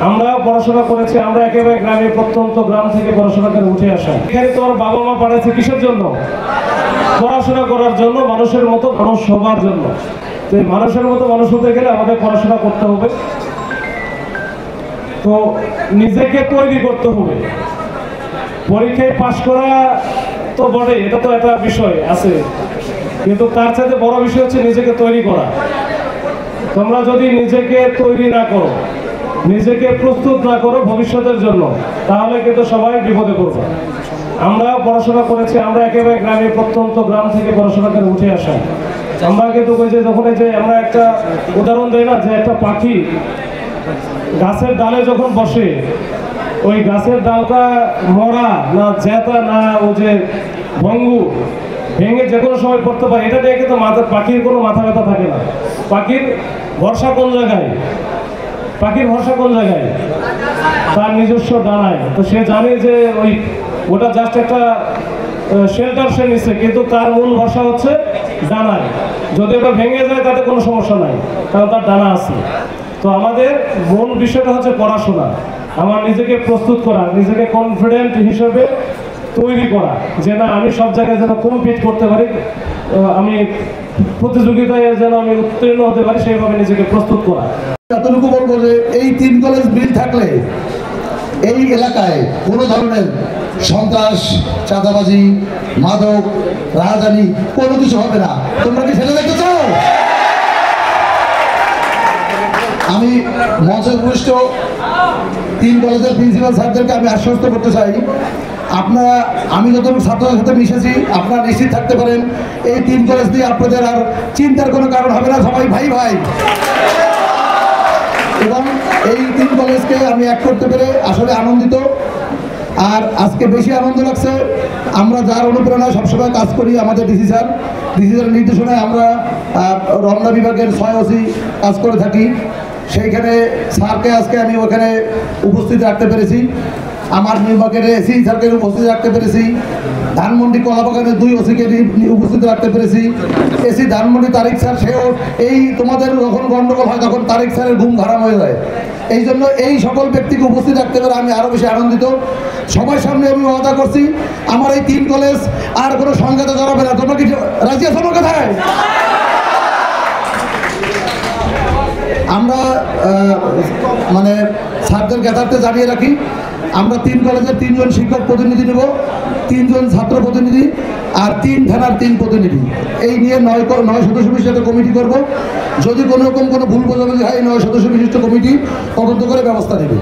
আমরা পড়াশোনা করেছি, আমরা একেবারে গ্রামে প্রত্যন্ত গ্রাম থেকে পড়াশোনা করে উঠে আসা। এখানে তোমার বাবা মা পাঠাচ্ছে কিসের জন্য? পড়াশোনা করার জন্য, মানুষের মতো মানুষ হবার জন্য। তো এই মানুষের মতো মানুষ হতে গেলে আমাদের পড়াশোনা করতে হবে, তো নিজেকে তৈরি করতে হবে। পরীক্ষায় পাশ করা তো বটে, এটা তো একটা বিষয় আছে, কিন্তু তার চাইতে বড় বিষয় হচ্ছে নিজেকে তৈরি করা। তোমরা যদি নিজেকে তৈরি না করো, নিজেকে প্রস্তুত না করো ভবিষ্যতের জন্য, তাহলে কিন্তু সবাই বিপদে পড়বে। আমরা পড়াশোনা করেছি, আমরা একেবারে গ্রামে প্রত্যন্ত গ্রাম থেকে পড়াশোনা করে উঠে আসা। আমরা কিন্তু ওই যে যখন যে আমরা একটা উদাহরণ দেই না, যে একটা পাখি গাছের ডালে যখন বসে, ওই গাছের ডালটা মরা না জেতা না ও যে ভঙ্গু ভেঙে যে কোনো সময় পড়তে পারে, এটা নিয়ে কিন্তু পাখির কোনো মাথা ব্যথা থাকে না। পাখির ভরসা কোন জায়গায়? পাখির ভরসা কোন জায়গায়? তার নিজস্ব ডানায়। তো সে জানে যে ওটা জাস্ট একটা শেল্টার সে নিচ্ছে, কিন্তু তার মূল ভরসা হচ্ছে ডানায়। যদি ওটা ভেঙে যায় তাতে কোনো সমস্যা নাই, কারণ তার ডানা আছে। তো আমাদের মূল বিষয়টা হচ্ছে পড়াশোনা, আমার নিজেকে প্রস্তুত করা, নিজেকে কনফিডেন্ট হিসেবে তৈরি করা, যে না আমি সব জায়গায় যেন কম্পিট করতে পারি, আমি প্রতিযোগিতায় যেন আমি উত্তীর্ণ হতে পারি, সেইভাবে নিজেকে প্রস্তুত করা। এতটুকু বলবো যে এই 3 কলেজ বিল থাকলে এই এলাকায় কোনো ধরনের সন্ত্রাস, চাঁদাবাজি, মাদক, রাজধানী কোনো কিছু হবে না। তোমরা কি সেটা দেখতে চাও? আমি মঞ্চে উপস্থিত 3 কলেজের প্রিন্সিপাল স্যারদেরকে আমি আশ্বস্ত করতে চাই, আপনারা, আমি যতটুকু ছাত্রদের সাথে মিশেছি, আপনারা নিশ্চিত থাকতে পারেন এই 3 কলেজ দিয়ে আপনাদের আর চিন্তার কোনো কারণ হবে না। সবাই ভাই ভাই। এবং এই 3 কলেজকে আমি এক করতে পেরে আসলে আনন্দিত। আর আজকে বেশি আনন্দ লাগছে, আমরা যার অনুপ্রেরণায় সবসময় কাজ করি, আমাদের ডিসি স্যারের নির্দেশনায় আমরা রমনা বিভাগের 6 ওসি কাজ করে থাকি। সেইখানে স্যারকে আজকে আমি ওখানে উপস্থিত রাখতে পেরেছি, আমার বিভাগের এসি স্যারকে উপস্থিত রাখতে পেরেছি, ধানমন্ডি কলাবাগানের 2 ওসিকে উপস্থিত রাখতে পেরেছি। এসি ধানমন্ডি তারিক স্যার, সেও এই তোমাদের যখন গণ্ডগোল হয় তখন তারিক স্যারের ঘুম হারাম হয়ে যায়। এই জন্য এই সকল ব্যক্তিকে উপস্থিত রাখতে পেরে আমি আরও বেশি আনন্দিত। সবার সামনে আমি ওয়াদা করছি, আমার এই 3 কলেজ আর কোনো সংঘাতে জড়াবে না। তোমরা কি রাজি আছো আমার কথায়? আমরা মানে স্যারদের জ্ঞাতার্থে জানিয়ে রাখি, আমরা 3 কলেজের 3 জন শিক্ষক প্রতিনিধি নেব, 3 জন ছাত্র প্রতিনিধি আর 3 থানার 3 প্রতিনিধি। এই নিয়ে 9 সদস্য বিশিষ্ট কমিটি করব। যদি কোনো রকম কোনো ভুল বোঝাবুঝি হয়, 9 সদস্য বিশিষ্ট কমিটি তদন্ত করে ব্যবস্থা নেবে।